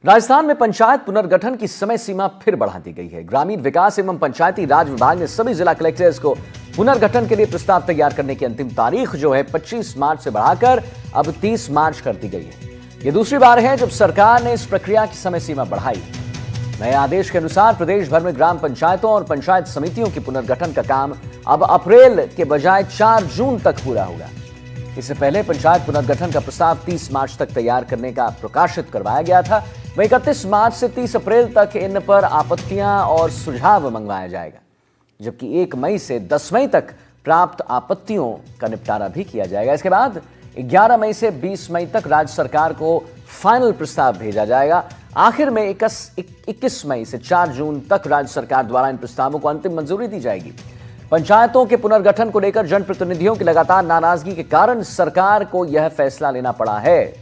राजस्थान में पंचायत पुनर्गठन की समय सीमा फिर बढ़ा दी गई है। ग्रामीण विकास एवं पंचायती राज विभाग ने सभी जिला कलेक्टर्स को पुनर्गठन के लिए प्रस्ताव तैयार करने की अंतिम तारीख जो है 25 मार्च से बढ़ाकर अब 30 मार्च कर दी गई है। यह दूसरी बार है जब सरकार ने इस प्रक्रिया की समय सीमा बढ़ाई। नए आदेश के अनुसार प्रदेश भर में ग्राम पंचायतों और पंचायत समितियों की पुनर्गठन का काम अब अप्रैल के बजाय 4 जून तक पूरा होगा। इससे पहले पंचायत पुनर्गठन का प्रस्ताव 30 मार्च तक तैयार करने का प्रकाशित करवाया गया था। वहीं 31 मार्च से 30 अप्रैल तक इन पर आपत्तियां और सुझाव मंगवाया जाएगा, जबकि 1 मई से 10 मई तक प्राप्त आपत्तियों का निपटारा भी किया जाएगा। इसके बाद 11 मई से 20 मई तक राज्य सरकार को फाइनल प्रस्ताव भेजा जाएगा। आखिर में 21 मई से 4 जून तक राज्य सरकार द्वारा इन प्रस्तावों को अंतिम मंजूरी दी जाएगी। पंचायतों के पुनर्गठन को लेकर जनप्रतिनिधियों की लगातार नाराजगी के कारण सरकार को यह फैसला लेना पड़ा है।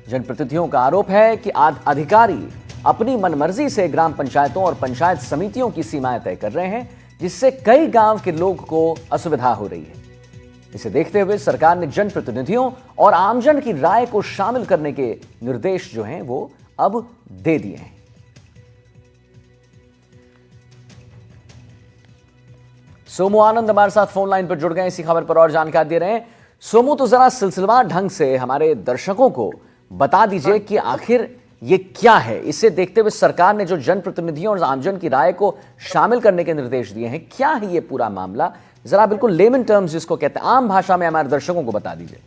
जनप्रतिनिधियों का आरोप है कि अधिकारी अपनी मनमर्जी से ग्राम पंचायतों और पंचायत समितियों की सीमाएं तय कर रहे हैं, जिससे कई गांव के लोग को असुविधा हो रही है। इसे देखते हुए सरकार ने जनप्रतिनिधियों और आमजन की राय को शामिल करने के निर्देश जो हैं वो अब दे दिए हैं। सोमू आनंद हमारे साथ फोन लाइन पर जुड़ गए, इसी खबर पर और जानकारी दे रहे हैं। सोमू, तो जरा सिलसिलेवार ढंग से हमारे दर्शकों को बता दीजिए कि आखिर ये क्या है। इसे देखते हुए सरकार ने जो जनप्रतिनिधियों और आमजन की राय को शामिल करने के निर्देश दिए हैं, क्या है ये पूरा मामला? जरा बिल्कुल लेमन टर्म्स जिसको कहते हैं, आम भाषा में हमारे दर्शकों को बता दीजिए।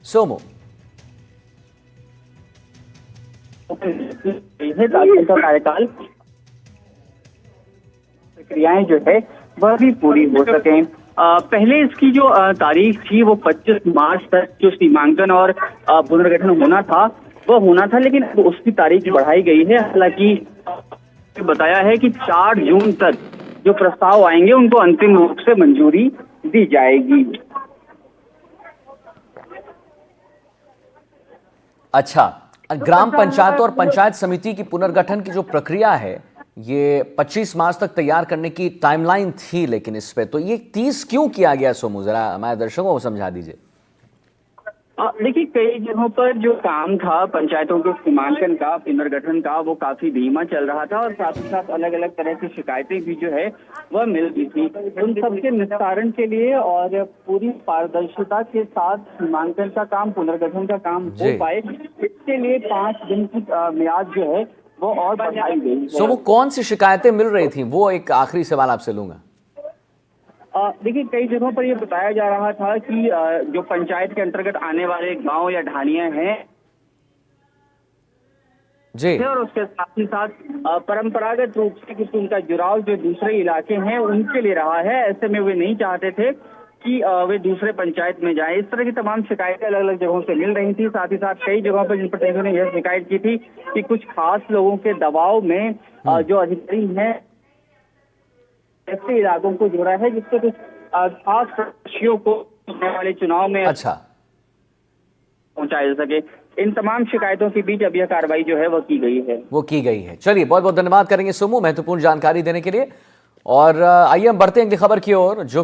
सोमू, कार्यकाल प्रक्रियाएं जो है वह भी पूरी हो सके। पहले इसकी जो तारीख थी वो 25 मार्च तक जो सीमांकन और पुनर्गठन होना था वो होना था, लेकिन उसकी तारीख बढ़ाई गई है। हालांकि बताया है कि 4 जून तक जो प्रस्ताव आएंगे उनको अंतिम रूप से मंजूरी दी जाएगी। अच्छा, ग्राम पंचायत और पंचायत समिति की पुनर्गठन की जो प्रक्रिया है ये 25 मार्च तक तैयार करने की टाइमलाइन थी, लेकिन इस पे तो ये 30 क्यों किया गया? सोमू, जरा हमारे दर्शकों को समझा दीजिए। देखिए, कई जगहों पर जो काम था पंचायतों के सीमांकन का, पुनर्गठन का, वो काफी धीमा चल रहा था और साथ ही साथ अलग अलग तरह की शिकायतें भी जो है वह मिल रही थी। उन सबके निस्तारण के लिए और पूरी पारदर्शिता के साथ सीमांकन का काम, पुनर्गठन का काम हो पाए, इसके लिए 5 दिन की मियाद जो है वो और बढ़ाई गई। सो वो कौन सी शिकायतें मिल रही थी, वो एक आखिरी सवाल आपसे लूंगा। देखिए, कई जगहों पर ये बताया जा रहा था कि जो पंचायत के अंतर्गत आने वाले गांव या ढानियां हैं जी, और उसके साथ ही साथ परंपरागत रूप से कि उनका जुड़ाव जो दूसरे इलाके हैं उनके लिए रहा है। ऐसे में वे नहीं चाहते थे कि वे दूसरे पंचायत में जाएं। इस तरह की तमाम शिकायतें अलग अलग जगहों से मिल रही थी। साथ ही साथ कई जगहों पर जनप्रतिनिधियों ने यह शिकायत की थी कि कुछ खास लोगों के दबाव में जो अधिकारी हैं ऐसे इलाकों को जोड़ा है जिससे कुछ खास प्रत्याशियों को होने वाले चुनाव में अच्छा पहुंचाया जा सके। इन तमाम शिकायतों के बीच अब यह कार्रवाई जो है वो की गई है। चलिए, बहुत बहुत धन्यवाद करेंगे सोमू महत्वपूर्ण जानकारी देने के लिए। और आइए हम बढ़ते हैं अगली खबर की ओर, जो